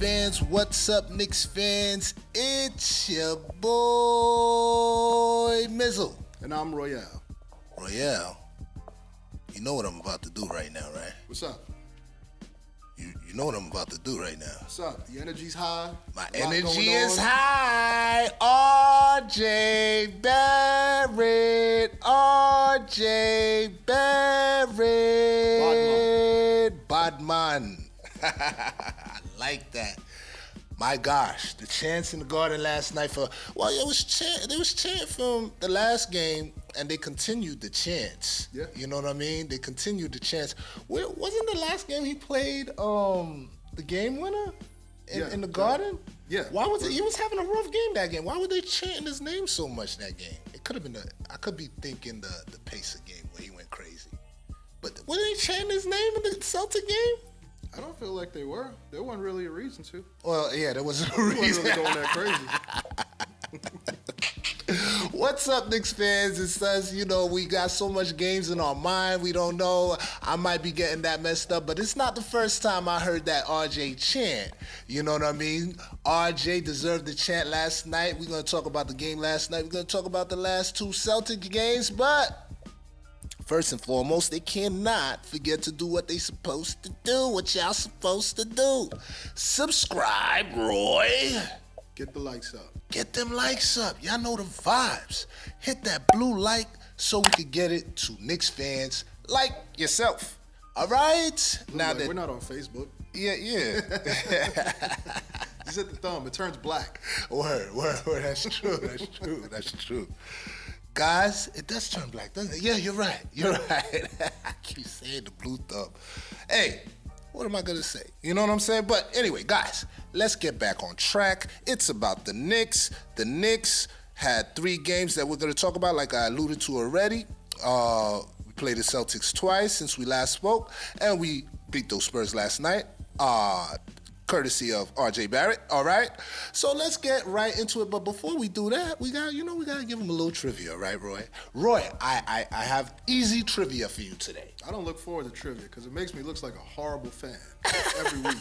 fans? What's up, Knicks fans? It's your boy Mizzle. And I'm Royale. Royale, you know what I'm about to do right now, right? What's up? You know what I'm about to do right now. What's up? The energy's high. My energy is high. RJ Barrett. RJ Barrett. Badman. I like that. My gosh, the chants in the Garden last night they was chant from the last game, and they continued the chants. Yeah. You know what I mean? They continued the chants. Wasn't the last game he played the game winner in the Garden? Yeah. Why was it? He was having a rough game that game. Why were they chanting his name so much that game? It could have been I could be thinking the Pacer game where he went crazy. But were they chanting his name in the Celtic game? I don't feel like they were. There wasn't really a reason to. Well, yeah, there wasn't a We reason. wasn't really going that crazy. What's up, Knicks fans? It's us. You know, we got so much games in our mind. We don't know. I might be getting that messed up, but it's not the first time I heard that RJ chant. You know what I mean? RJ deserved the chant last night. We're going to talk about the game last night. We're going to talk about the last two Celtic games, but first and foremost, they cannot forget to do what they supposed to do, what y'all supposed to do. Subscribe, Roy. Get the likes up. Get them likes up. Y'all know the vibes. Hit that blue like so we could get it to Knicks fans like yourself. All right? We're not on Facebook. Yeah. Just hit the thumb. It turns black. Word. That's true. Guys, it does turn black, doesn't it? Yeah, you're right. I keep saying the blue thumb. Hey, what am I going to say? You know what I'm saying? But anyway, guys, let's get back on track. It's about the Knicks. The Knicks had 3 games that we're going to talk about, like I alluded to already. We played the Celtics twice since we last spoke, and we beat those Spurs last night. Courtesy of RJ Barrett, all right? So let's get right into it. But before we do that, we gotta give him a little trivia, right, Roy? Roy, I have easy trivia for you today. I don't look forward to trivia because it makes me look like a horrible fan every week.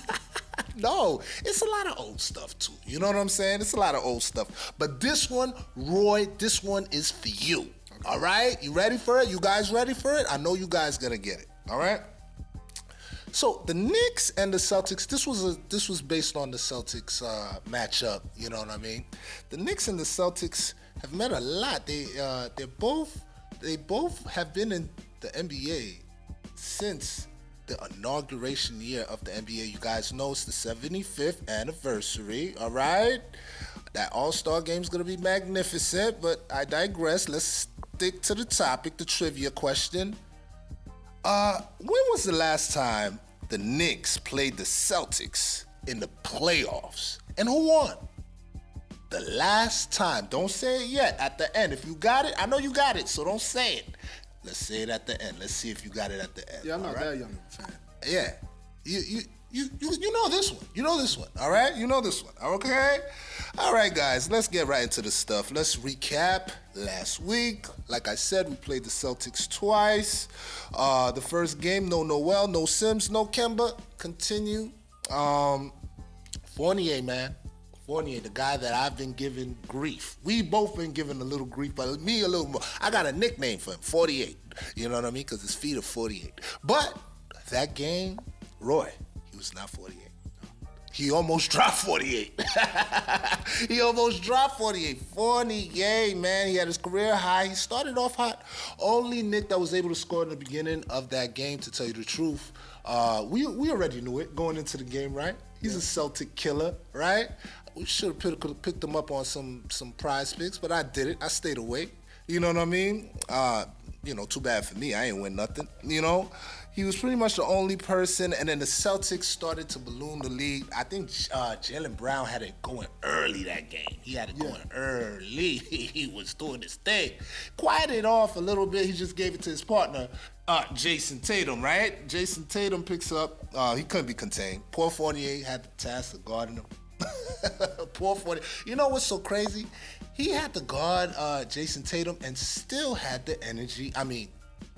No, it's a lot of old stuff too. You know what I'm saying? It's a lot of old stuff. But this one, Roy, this one is for you. Okay. All right? You ready for it? You guys ready for it? I know you guys gonna get it. All right? So the Knicks and the Celtics, this was based on the Celtics matchup. You know what I mean? The Knicks and the Celtics have met a lot. They both have been in the NBA since the inauguration year of the NBA. You guys know it's the 75th anniversary. All right, that All-Star game is gonna be magnificent. But I digress. Let's stick to the topic, the trivia question. When was the last time the Knicks played the Celtics in the playoffs? And who won? The last time. Don't say it yet. At the end. If you got it, I know you got it, so don't say it. Let's say it at the end. Let's see if you got it at the end. Yeah, I'm not that young of a fan. Yeah. You know this one. You know this one. All right? You know this one. Okay? All right, guys. Let's get right into the stuff. Let's recap last week. Like I said, we played the Celtics twice. The first game, no Noel, no Sims, no Kemba. Continue. Fournier, man. Fournier, the guy that I've been giving grief. We both been giving a little grief, but me a little more. I got a nickname for him, 48. You know what I mean? Because his feet are 48. But that game, Roy, he was not 48. He almost dropped 48. He almost dropped 48. Fournier, man, he had his career high. He started off hot. Only Nick that was able to score in the beginning of that game, to tell you the truth. We already knew it going into the game, right? He's a Celtic killer, right? We should have picked him up on some prize picks, but I did it. I stayed away. You know what I mean? Too bad for me. I ain't win nothing, you know? He was pretty much the only person, and then the Celtics started to balloon the lead. I think Jaylen Brown had it going early that game. He had it going early. He was doing his thing. Quieted off a little bit. He just gave it to his partner, Jason Tatum, right? Jason Tatum picks up. He couldn't be contained. Poor Fournier had the task of guarding him. Poor Fournier. You know what's so crazy? He had to guard Jason Tatum and still had the energy. I mean,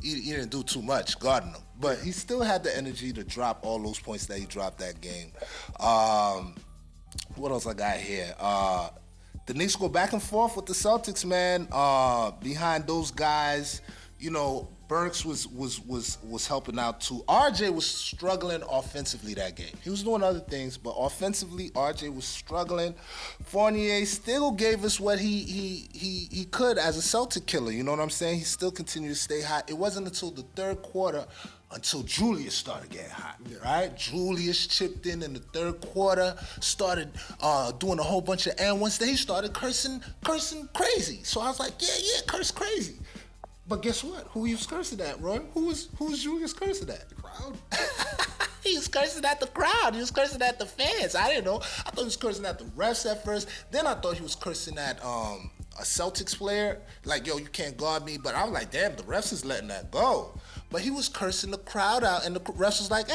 he didn't do too much guarding him, but he still had the energy to drop all those points that he dropped that game. What else I got here? The Knicks go back and forth with the Celtics, man. Behind those guys, you know, Burks was helping out too. RJ was struggling offensively that game. He was doing other things, but offensively, RJ was struggling. Fournier still gave us what he could as a Celtic killer. You know what I'm saying? He still continued to stay hot. It wasn't until the third quarter until Julius started getting hot, right? Julius chipped in the third quarter, started doing a whole bunch of and ones. Then he started cursing crazy. So I was like, yeah, curse crazy. But guess what? Who he was cursing at, Roy? Who was Julius cursing at? The crowd. He was cursing at the crowd. He was cursing at the fans. I didn't know. I thought he was cursing at the refs at first. Then I thought he was cursing at a Celtics player. Like, yo, you can't guard me. But I was like, damn, the refs is letting that go. But he was cursing the crowd out, and the refs was like,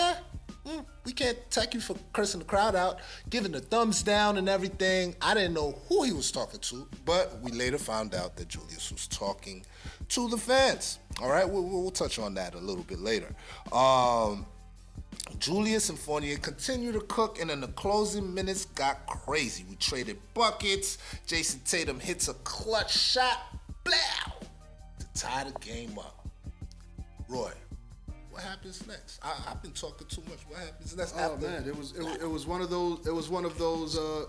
we can't take you for cursing the crowd out, giving the thumbs down and everything. I didn't know who he was talking to, but we later found out that Julius was talking to the fans. All right, we'll touch on that a little bit later. Julius and Fournier continue to cook, and in the closing minutes got crazy. We traded buckets. Jason Tatum hits a clutch shot, blow, to tie the game up. Roy, what happens next? I've been talking too much. What happens next? Oh man, it was one of those.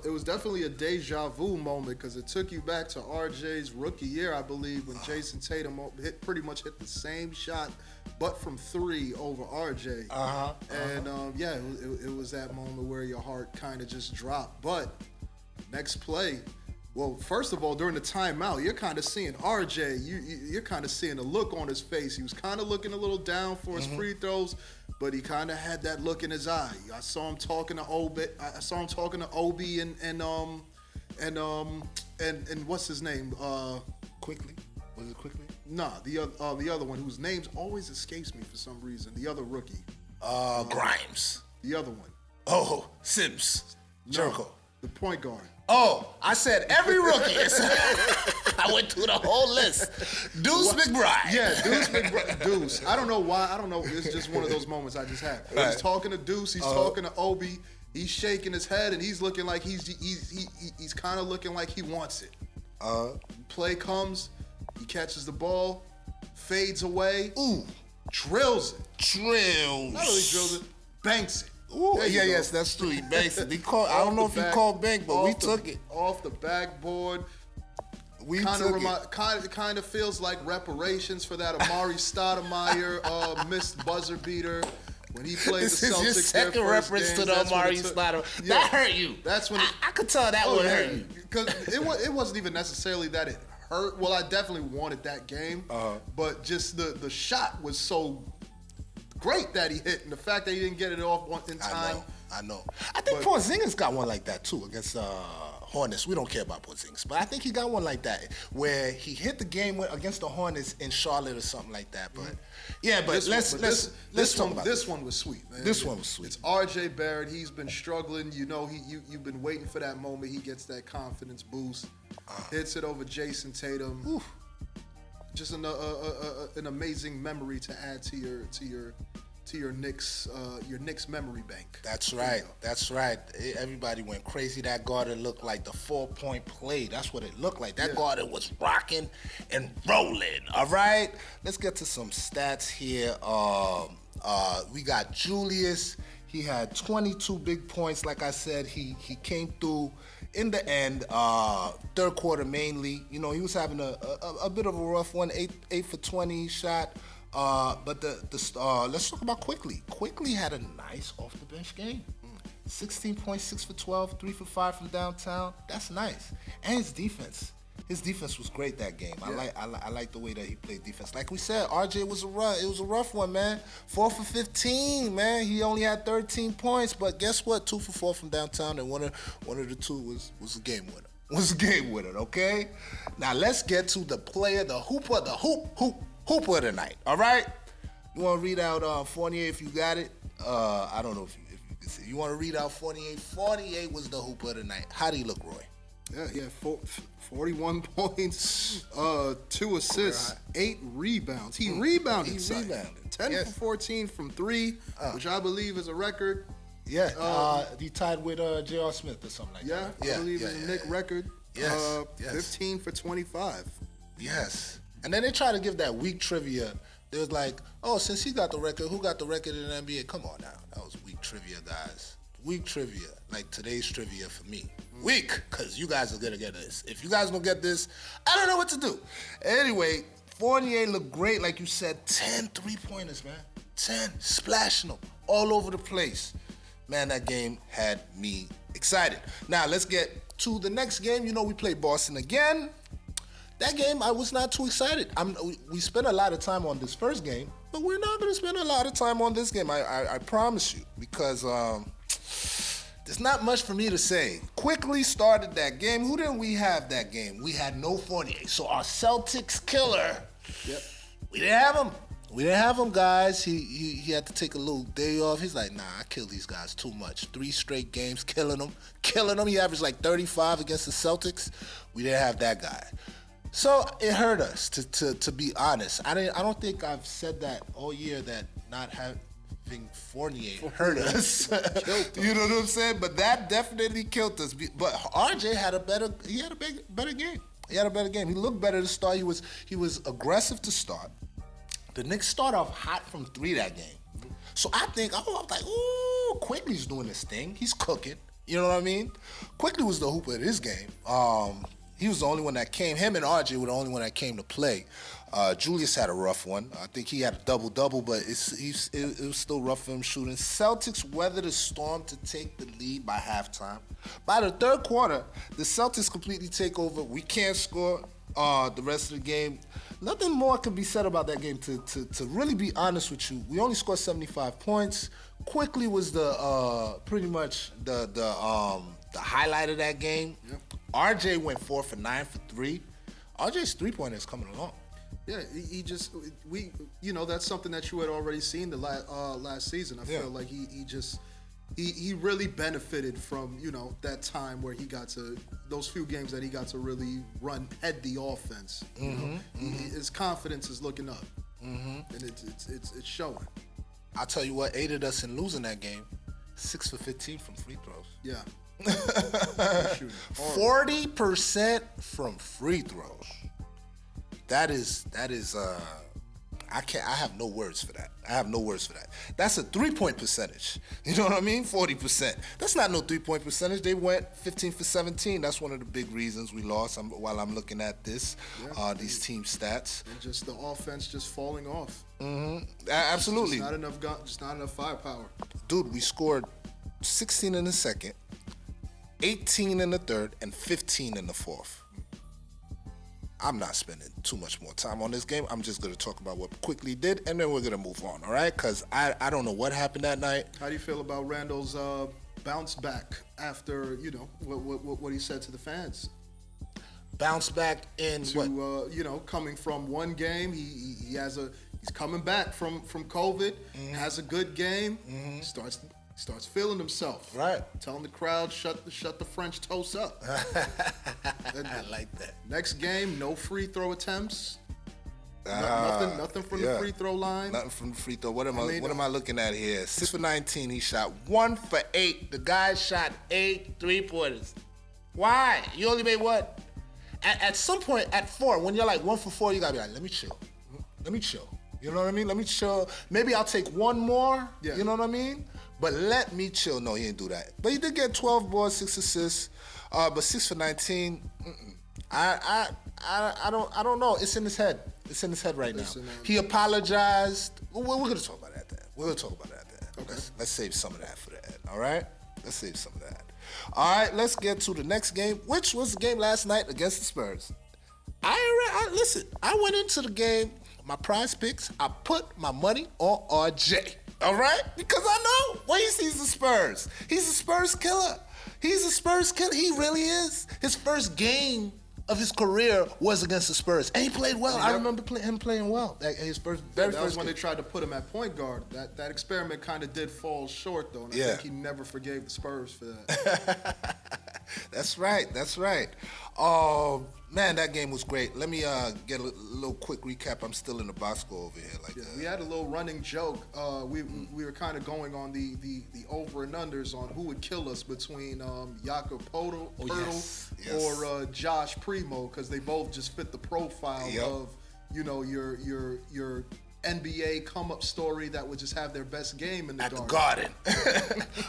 It was definitely a deja vu moment because it took you back to RJ's rookie year, I believe, when Jason Tatum pretty much hit the same shot, but from three over RJ. And it was that moment where your heart kind of just dropped. But next play. Well, first of all, during the timeout, you're kind of seeing RJ. You're kind of seeing the look on his face. He was kind of looking a little down for his free throws, but he kind of had that look in his eye. I saw him talking to Obi. and what's his name? Quickly. Was it Quickly? Nah, the other one whose name always escapes me for some reason. The other rookie. Grimes. The other one. Oh, Sims. Jericho. The point guard. Oh, I said every rookie. I went through the whole list. Deuce McBride. Yeah, Deuce McBride. Deuce. I don't know why. I don't know. It's just one of those moments I just had. Right. He's talking to Deuce. He's talking to Obi. He's shaking his head, and he's looking like he's kind of looking like he wants it. Play comes. He catches the ball, fades away. Ooh. Drills it. Not only drills it, banks it. Ooh, yes, that's true. He banks it. I don't know if he called bank, but we took it. Off the backboard. We took it. Kind of feels like reparations for that Amari Stoudemire missed buzzer beater when he played the Celtics. This is your second reference to the Amari Stoudemire. That hurt you. That's when I could tell that would hurt you. Because it wasn't even necessarily that it hurt. Well, I definitely wanted that game, but just the shot was so great that he hit, and the fact that he didn't get it off in time. I know. I think Porzingis got one like that too against Hornets. We don't care about Porzingis, but I think he got one like that where he hit the game against the Hornets in Charlotte or something like that. But let's talk about this one was sweet, man. This one was sweet. It's RJ Barrett. He's been struggling. You know, you've been waiting for that moment. He gets that confidence boost. Hits it over Jason Tatum. Oof. Just an amazing memory to add to your Knicks memory bank. That's right. That's right. Everybody went crazy. That Garden looked like the 4-point play. That's what it looked like. That Garden was rocking and rolling. All right. Let's get to some stats here. We got Julius. He had 22 big points. Like I said, he came through in the end, third quarter mainly. You know, he was having a bit of a rough one, 8 for 20 shot. But let's talk about Quickly. Quickly had a nice off the bench game. 16.6 for 12, 3 for 5 from downtown. That's nice. And his defense. His defense was great that game. Yeah. I like the way that he played defense. Like we said, RJ was it was a rough one, man. 4 for 15, man. He only had 13 points, but guess what? 2 for 4 from downtown, and one of the two was a game winner. Was a game winner, okay? Now let's get to the player, the hooper of the night. All right? You want to read out Fournier if you got it? I don't know if you can see. You want to read out Fournier? Fournier was the hooper of the night. How do you look, Roy? Yeah, 41 points, 2 assists, 8 rebounds. He rebounded. 10 for 14 from 3, which I believe is a record. Yeah, he tied with J.R. Smith or something like Yeah, that. I believe it's a Knicks record. Yes, 15 for 25. Yes. And then they try to give that weak trivia. They was like, oh, since he got the record, who got the record in the NBA? Come on now. That was weak trivia, guys. Weak trivia. Like today's trivia for me. Weak, because you guys are going to get this. If you guys don't get this, I don't know what to do. Anyway, Fournier looked great, like you said. 10 3-pointers, man. 10, splashing them all over the place. Man, that game had me excited. Now, let's get to the next game. You know, we play Boston again. That game, I was not too excited. We spent a lot of time on this first game, but we're not going to spend a lot of time on this game. I promise you, because there's not much for me to say. Quickly started that game. Who didn't we have that game? We had no Fournier. So our Celtics killer, we didn't have him. We didn't have him, guys. He had to take a little day off. He's like, nah, I kill these guys too much. 3 straight games, killing them. He averaged like 35 against the Celtics. We didn't have that guy. So it hurt us, to be honest. I don't think I've said that all year, that not having Fournier hurt us. You know what I'm saying? But that definitely killed us. But RJ had a better game. He had a better game. He looked better to start. He was aggressive to start. The Knicks start off hot from 3 that game. So I was like, ooh, Quickly's doing this thing. He's cooking. You know what I mean? Quickly was the hooper of this game. He was the only one that came. Him and RJ were the only one that came to play. Julius had a rough one. I think he had a double-double, but it was still rough for him shooting. Celtics weathered the storm to take the lead by halftime. By the third quarter, the Celtics completely take over. We can't score the rest of the game. Nothing more can be said about that game. To really be honest with you, we only scored 75 points. Quickly was the pretty much the highlight of that game. Yep. RJ went 4 for 9 for 3. RJ's 3-pointer is coming along. Yeah, that's something that you had already seen the last season. I feel like he really benefited from, that time where he got to, those few games that he got to really head the offense. His confidence is looking up, and it's showing. I'll tell you what aided us in losing that game: 6 for 15 from free throws. Yeah. 40% from free throws. That is I have no words for that. That's a 3-point percentage. You know what I mean? 40%. That's not no 3-point percentage. They went 15 for 17. That's one of the big reasons we lost while I'm looking at this, these team stats. And just the offense just falling off. Absolutely. Just not enough firepower. Dude, we scored 16 in the second, 18 in the third, and 15 in the fourth. I'm not spending too much more time on this game. I'm just going to talk about what Quickly did, and then we're going to move on, all right? Because I don't know what happened that night. How do you feel about Randle's bounce back after, what he said to the fans? Bounce back in what? Coming from one game, he's coming back from COVID, has a good game, starts feeling himself. Right. Telling the crowd, shut the French toast up. I like that. Next game, no free throw attempts. Nothing from the free throw line. Nothing from the free throw. What am I looking at here? 6 for 19. He shot 1 for 8. The guy shot 8 3-pointers. Why? You only made what? At some point, at 4, when you're like 1 for 4, you gotta be like, let me chill. You know what I mean? Let me chill. Maybe I'll take one more. Yeah. You know what I mean? But let me chill. No, he didn't do that. But he did get 12 boards, 6 assists. But 6 for 19. I don't know. It's in his head. It's in his head right now. He apologized. We're gonna talk about that then. Okay. Let's save some of that for the end. All right. Let's save some of that. All right. Let's get to the next game, which was the game last night against the Spurs. Listen. I went into the game. My prize picks. I put my money on RJ. All right? Because I know when he sees the Spurs, he's a Spurs killer. He really is. His first game of his career was against the Spurs, and he played well. I remember him playing well. His very first when they tried to put him at point guard. That experiment kind of did fall short, though, and I think he never forgave the Spurs for that. That's right. That's right. Man, that game was great. Let me get a little quick recap. I'm still in the box score over here. We had a little running joke. We were kind of going on the over and unders on who would kill us between Jakob Poeltl or Josh Primo, because they both just fit the profile of your NBA come-up story that would just have their best game in the at dark. the Garden.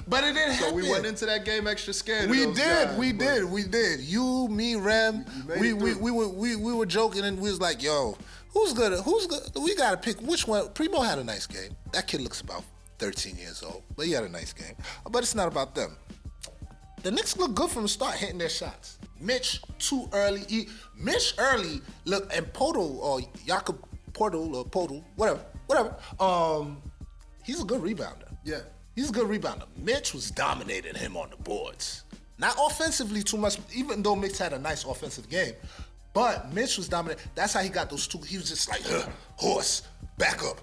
But it didn't happen. So we went into that game extra scared. We did. You, me, Rem, we were joking and we was like, yo, who's good? We gotta pick which one. Primo had a nice game. That kid looks about 13 years old, but he had a nice game. But it's not about them. The Knicks look good from the start, hitting their shots. Mitch too early. Mitch early, look, and Poeltl or Jakob Poeltl, whatever. He's a good rebounder. Yeah. He's a good rebounder. Mitch was dominating him on the boards. Not offensively too much, even though Mitch had a nice offensive game. But Mitch was dominating. That's how he got those two. He was just like, horse, back up,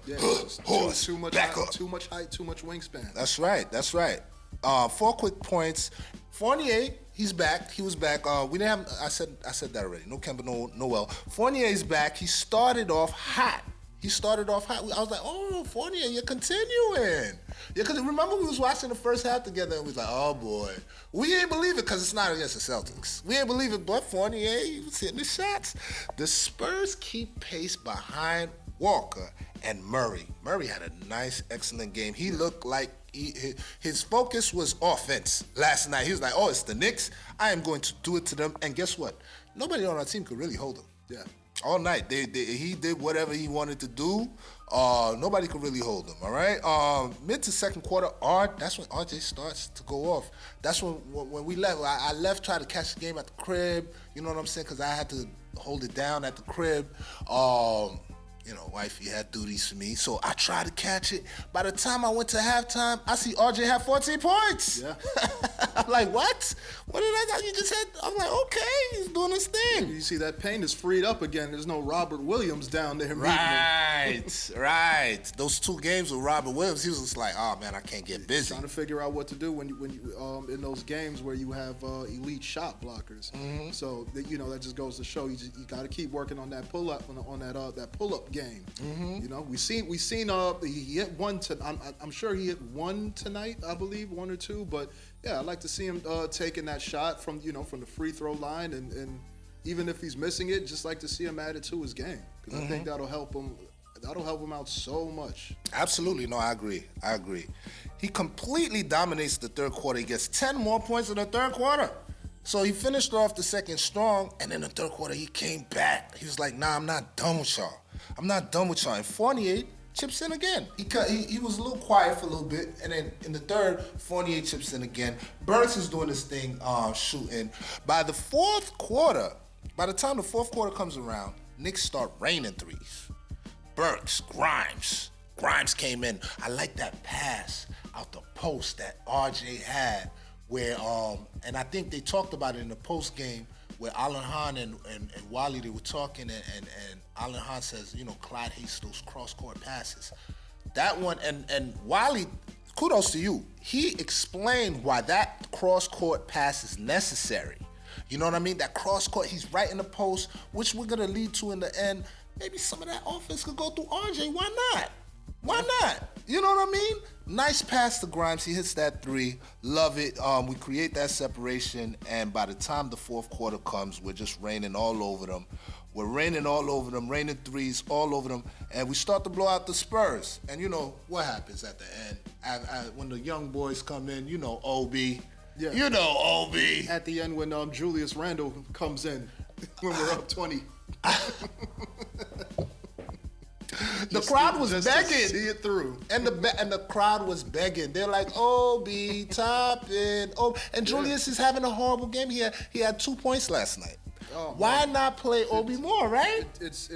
horse, too much back up. Too much height, too much wingspan. That's right. 4 quick points. Fournier, he's back. He was back. We didn't have. I said that already. No Kemba, no Noel. Fournier's back. He started off hot. I was like, oh, Fournier, you're continuing. Remember we was watching the first half together and we was like, oh boy. We ain't believe it because it's not against the Celtics. We ain't believe it, but Fournier, he was hitting the shots. The Spurs keep pace behind Walker and Murray. Murray had a nice, excellent game. He looked like his focus was offense last night. He was like, oh, it's the Knicks. I am going to do it to them. And guess what? Nobody on our team could really hold him. Yeah. All night. He did whatever he wanted to do. Nobody could really hold him, all right? Mid to second quarter, that's when RJ starts to go off. That's when we left. I left, tried to catch the game at the crib, you know what I'm saying, because I had to hold it down at the crib. Wifey had duties for me, so I tried to catch it. By the time I went to halftime, I see RJ have 14 points. Yeah. I'm like, what? What did I got? You just had, I'm like, okay, he's doing his thing. You see that paint is freed up again. There's no Robert Williams down there. Right. Those 2 games with Robert Williams, he was just like, oh man, I can't get busy. Trying to figure out what to do when you in those games where you have elite shot blockers. Mm-hmm. So that just goes to show you got to keep working on that pull up on that pull up game. Mm-hmm. We seen he hit one. I'm sure he hit one tonight. I believe 1 or 2. But yeah, I'd like to see him taking that shot from the free throw line, and even if he's missing it, just like to see him add it to his game, because I think that'll help him. That'll help him out so much. Absolutely. No, I agree. He completely dominates the third quarter. He gets 10 more points in the third quarter. So he finished off the second strong, and in the third quarter, he came back. He was like, nah, I'm not done with y'all. And Fournier chips in again. He was a little quiet for a little bit, and then in the third, Fournier chips in again. Burks is doing his thing, shooting. By the time the fourth quarter comes around, Knicks start raining threes. Burks, Grimes came in. I like that pass out the post that RJ had, where and I think they talked about it in the post game, where Alan Hahn and Wally, they were talking, and Alan Hahn says, Clyde hates those cross-court passes. That one, and Wally, kudos to you. He explained why that cross-court pass is necessary. You know what I mean? That cross-court, he's right in the post, which we're going to lead to in the end. Maybe some of that offense could go through RJ. Why not? You know what I mean? Nice pass to Grimes. He hits that 3. Love it. We create that separation, and by the time the fourth quarter comes, we're just raining all over them. We're raining all over them, raining threes all over them, and we start to blow out the Spurs. And you know what happens at the end? When the young boys come in, OB. Yeah. OB. At the end when Julius Randle comes in, when we're up 20. The crowd was begging. See it through. And the crowd was begging. They're like, OB, Toppin. Oh, and Julius is having a horrible game. He had 2 points last night. Oh, why not play Obi more, right? Tibbs,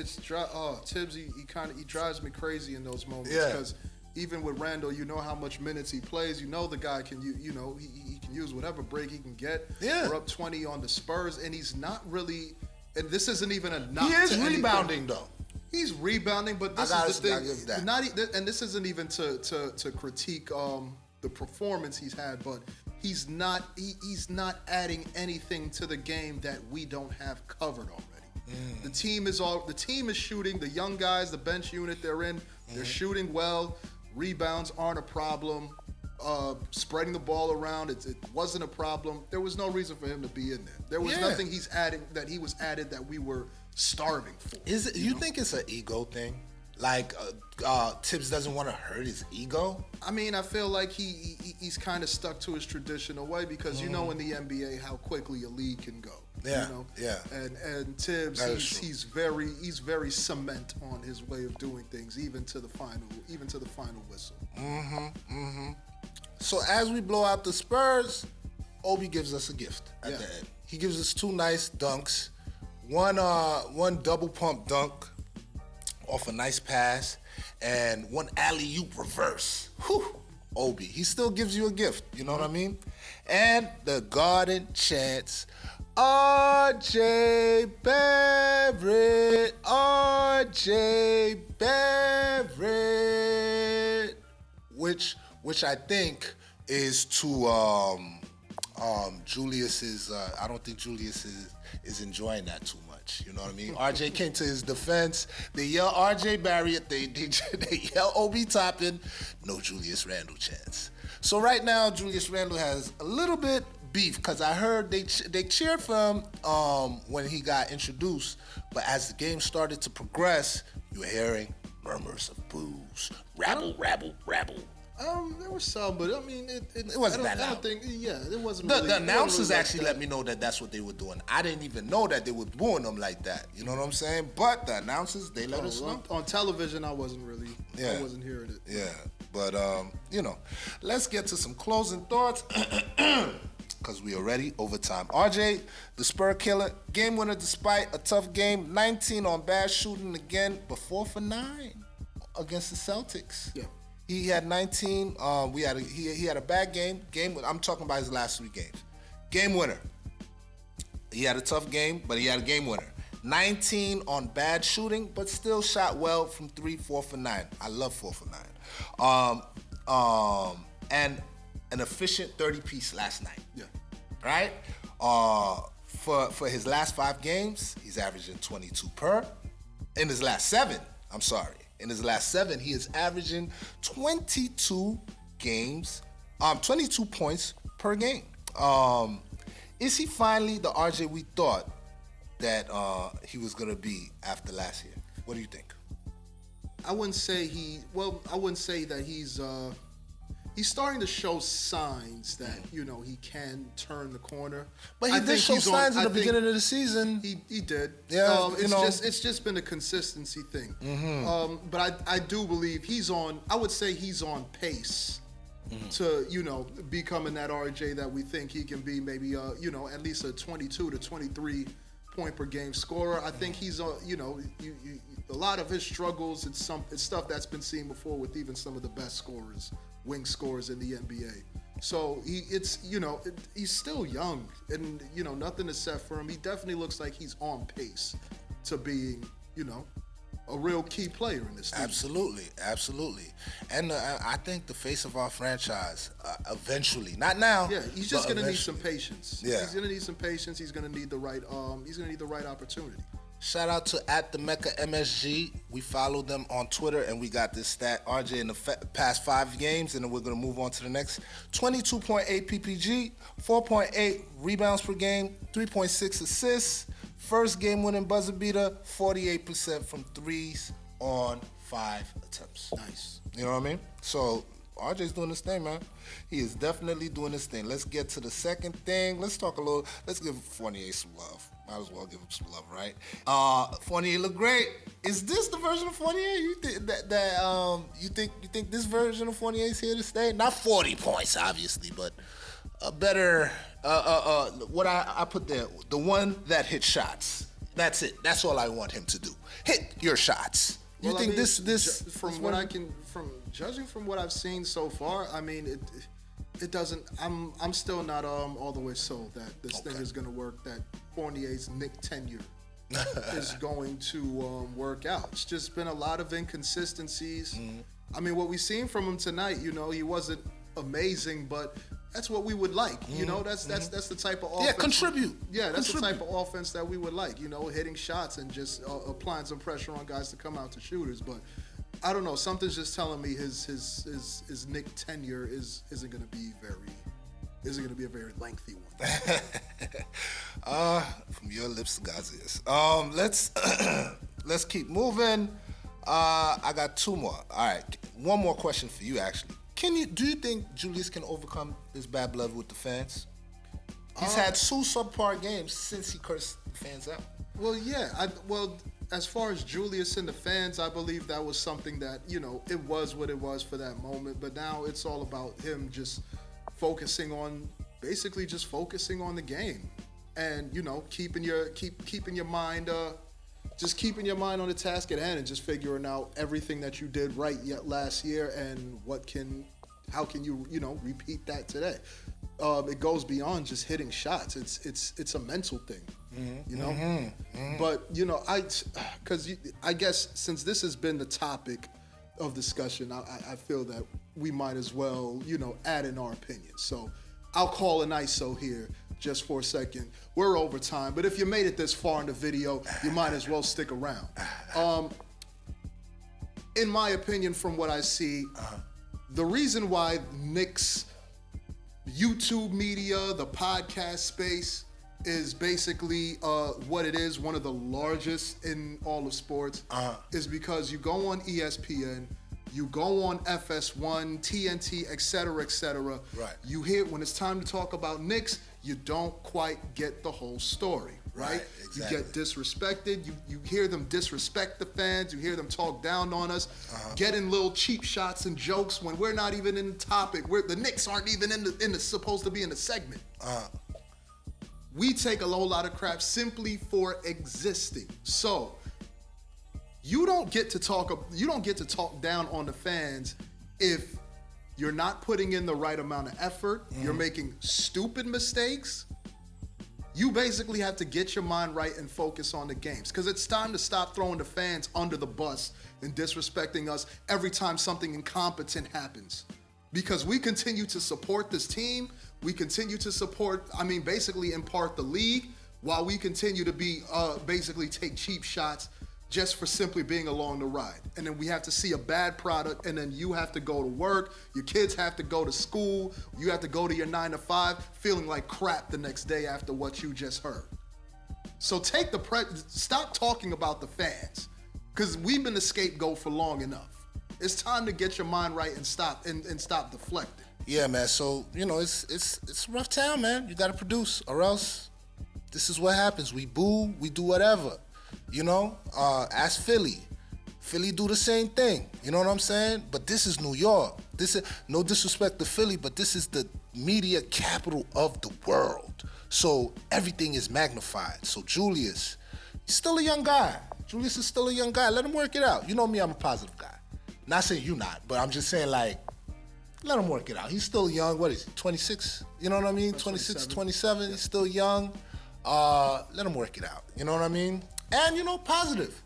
he drives me crazy in those moments, because even with Randle, how much minutes he plays. The guy can he can use whatever break he can get. Yeah. We're up 20 on the Spurs, and he's not really. And this isn't even a knock. He is to rebounding anything. though. He's rebounding, but this is the thing. And this isn't even to critique the performance he's had, but he's not adding anything to the game that we don't have covered already. The team is shooting. The young guys, the bench unit they're in, they're shooting well. Rebounds aren't a problem. Spreading the ball around, it wasn't a problem. There was no reason for him to be in there. There was nothing he was added that we were starving for. Is it? You think it's an ego thing? Like Tibbs doesn't want to hurt his ego? I mean, I feel like he's kind of stuck to his traditional way because you know in the NBA how quickly a league can go. Yeah, you know? yeah. And Tibbs, he's very cement on his way of doing things, even to the final whistle. So as we blow out the Spurs, Obi gives us a gift at the end. He gives us 2 nice dunks, one double pump dunk off a nice pass, and 1 alley-oop reverse. Whew. Obi, he still gives you a gift, you know what I mean? And the Garden chants, R.J. Barrett, R.J. Barrett, which I think is to Julius's. I don't think Julius is enjoying that too much. You know what I mean? RJ came to his defense. They yell RJ Barrett. They yell Obi Toppin. No Julius Randle chance. So right now Julius Randle has a little bit beef because I heard they cheered for him when he got introduced, but as the game started to progress, you were hearing murmurs of boos, rabble, rabble, rabble. There was some, but I mean, it wasn't that loud. I don't think, it wasn't. The announcers actually let me know that that's what they were doing. I didn't even know that they were booing them like that. You know what I'm saying? But the announcers, they let us know. On television, I wasn't hearing it. Yeah, but let's get to some closing thoughts because we already overtime. RJ, the Spur killer, game winner despite a tough game, 19 on bad shooting again, but 4 for 9 against the Celtics. Yeah. He had 19. He had a bad game. I'm talking about his last 3 games. Game winner. He had a tough game, but he had a game winner. 19 on bad shooting, but still shot well from 3, 4 for 9. I love 4 for 9. And an efficient 30-piece last night. Yeah. Right? For his last 5 games, he's averaging 22 per. In his last 7, in his last 7, he is averaging 22 points per game. Is he finally the RJ we thought that he was gonna be after last year? What do you think? I wouldn't say that he's starting to show signs that he can turn the corner. But he did show signs in the beginning of the season. He did. Yeah, it's just been a consistency thing. But I do believe he's on. I would say he's on pace to becoming that RJ that we think he can be. Maybe at least a 22 to 23 point per game scorer. I think he's a lot of his struggles. It's stuff that's been seen before with even some of the best scorers. Wing scorers in the NBA. So he's still young and nothing is set for him. He definitely looks like he's on pace to being a real key player in this team. Absolutely. And I think the face of our franchise eventually, not now. Yeah, he's just going to need some patience. Yeah. He's going to need some patience. He's going to need the right opportunity. Shout out to @TheMeccaMSG. We followed them on Twitter, and we got this stat, RJ, in the past 5 games, and then we're going to move on to the next. 22.8 PPG, 4.8 rebounds per game, 3.6 assists, first game-winning buzzer beater, 48% from threes on 5 attempts. Nice. You know what I mean? So RJ's doing this thing, man. He is definitely doing this thing. Let's get to the second thing. Let's give Fournier some love. Might as well give him some love, right? Fournier look great. Is this the version of Fournier? You think you think this version of Fournier is here to stay? Not 40 points, obviously, but a better what I put there, the one that hits shots. That's it. That's all I want him to do. Hit your shots. You think this judging from what I've seen so far, I mean it doesn't. I'm still not all the way sold that this thing is going to work. That Fournier's Knick tenure is going to work out. It's just been a lot of inconsistencies. I mean, what we've seen from him tonight, he wasn't amazing, but that's what we would like. You know, that's the type of offense. Yeah, contribute. Yeah, that's the type of offense that we would like. You know, hitting shots and just applying some pressure on guys to come out to shooters. But I don't know. Something's just telling me his Knick tenure isn't going to be a very lengthy one. From your lips to God's ears. Let's keep moving. I got two more. All right, one more question for you, actually. Do you think Julius can overcome this bad blood with the fans? He's had 2 subpar games since he cursed the fans out. Well, yeah. As far as Julius and the fans, I believe that was something that, you know, it was what it was for that moment. But now it's all about him just focusing on the game, and you know, keeping your mind on the task at hand, and just figuring out everything that you did right last year and how can you repeat that today. It goes beyond just hitting shots. It's a mental thing, you know. But you know, I guess since this has been the topic of discussion, I feel that we might as well, you know, add in our opinions. So I'll call an ISO here just for a second. We're over time, but if you made it this far in the video, you might as well stick around. In my opinion, from what I see, the reason why Knicks YouTube media, the podcast space, is basically what it is, one of the largest in all of sports, is because you go on ESPN, you go on FS1, TNT, et cetera, et cetera. Right. You hear, when it's time to talk about Knicks, you don't quite get the whole story, right? Exactly. You get disrespected. You hear them disrespect the fans. You hear them talk down on us, getting little cheap shots and jokes when we're not even in the topic. The Knicks aren't even supposed to be in the segment. We take a whole lot of crap simply for existing. So you don't get to talk down on the fans if you're not putting in the right amount of effort, you're making stupid mistakes. You basically have to get your mind right and focus on the games, because it's time to stop throwing the fans under the bus and disrespecting us every time something incompetent happens. Because we continue to support this team, we continue to support, basically in part the league, while we continue to be basically take cheap shots just for simply being along the ride. And then we have to see a bad product, and then you have to go to work, your kids have to go to school, you have to go to your 9 to 5, feeling like crap the next day after what you just heard. So stop talking about the fans, because we've been the scapegoat for long enough. It's time to get your mind right and stop deflecting. Yeah, man. So, you know, it's a rough town, man. You got to produce, or else this is what happens. We boo, we do whatever. You know, ask Philly. Philly do the same thing. You know what I'm saying? But this is New York. This is no disrespect to Philly, but this is the media capital of the world. So everything is magnified. So Julius, he's still a young guy. Julius is still a young guy. Let him work it out. You know me, I'm a positive guy. Not saying you not, but I'm just saying, like, let him work it out. He's still young. What is he, 26? You know what I mean? 26, 27. He's still young. Let him work it out. You know what I mean? And, you know, positive.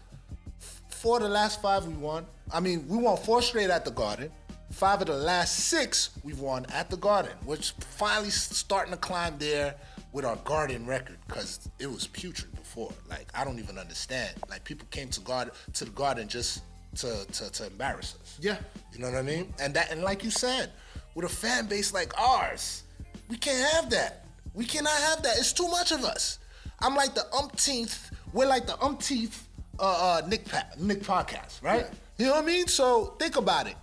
4 of the last 5 we won. We won 4 straight at the Garden. 5 of the last 6 we've won at the Garden. We're finally starting to climb there with our Garden record, because it was putrid before. Like, I don't even understand. Like, people came to the Garden just to embarrass us. Yeah. You know what I mean? And like you said, with a fan base like ours, we can't have that. We cannot have that. It's too much of us. We're like the umpteenth Knick podcast, right? Yeah. You know what I mean? So think about it.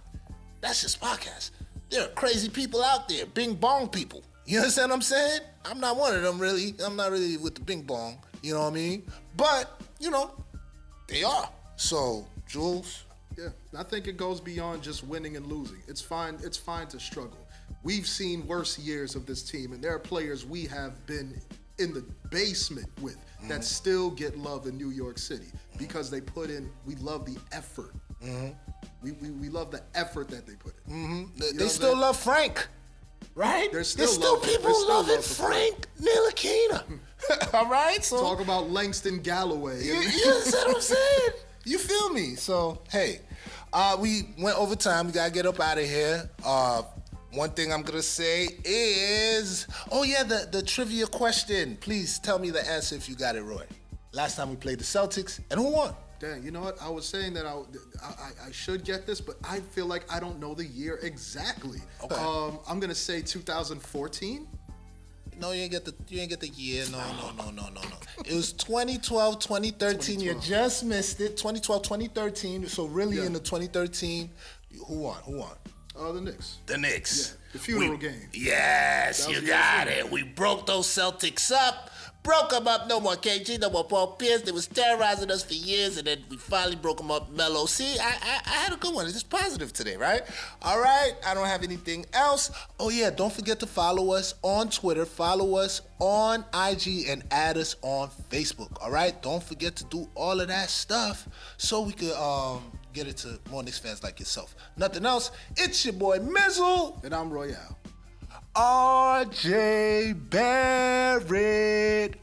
That's just podcast. There are crazy people out there, bing bong people. You understand what I'm saying? I'm not one of them, really. I'm not really with the bing bong. You know what I mean? But, you know, they are. So, Jules? Yeah, I think it goes beyond just winning and losing. It's fine to struggle. We've seen worse years of this team, and there are players we have been in the basement with that still get love in New York City because they put in, we love the effort. We love the effort that they put in. They still love Frank, right? There's still people loving Frank Ntilikina. All right? So talk about Langston Galloway. You understand what I'm saying? You feel me? So, hey, we went over time. We got to get up out of here. One thing I'm gonna say is, oh yeah, the trivia question. Please tell me the answer if you got it, Roy. Last time we played the Celtics, and who won? Dang, you know what? I was saying that I should get this, but I feel like I don't know the year exactly. Okay. I'm gonna say 2014. No, you ain't get the year. No. It was 2012, 2013. You just missed it. 2012, 2013. So really in the 2013, who won? The Knicks. The Knicks. Yeah, the funeral game. Yes, you got it. We broke those Celtics up. Broke them up. No more KG, no more Paul Pierce. They was terrorizing us for years, and then we finally broke them up. Melo. See, I had a good one. It's just positive today, right? All right. I don't have anything else. Oh, yeah. Don't forget to follow us on Twitter. Follow us on IG and add us on Facebook. All right. Don't forget to do all of that stuff so we could get it to more Knicks fans like yourself. Nothing else. It's your boy Mizzle. And I'm Royale. RJ Barrett.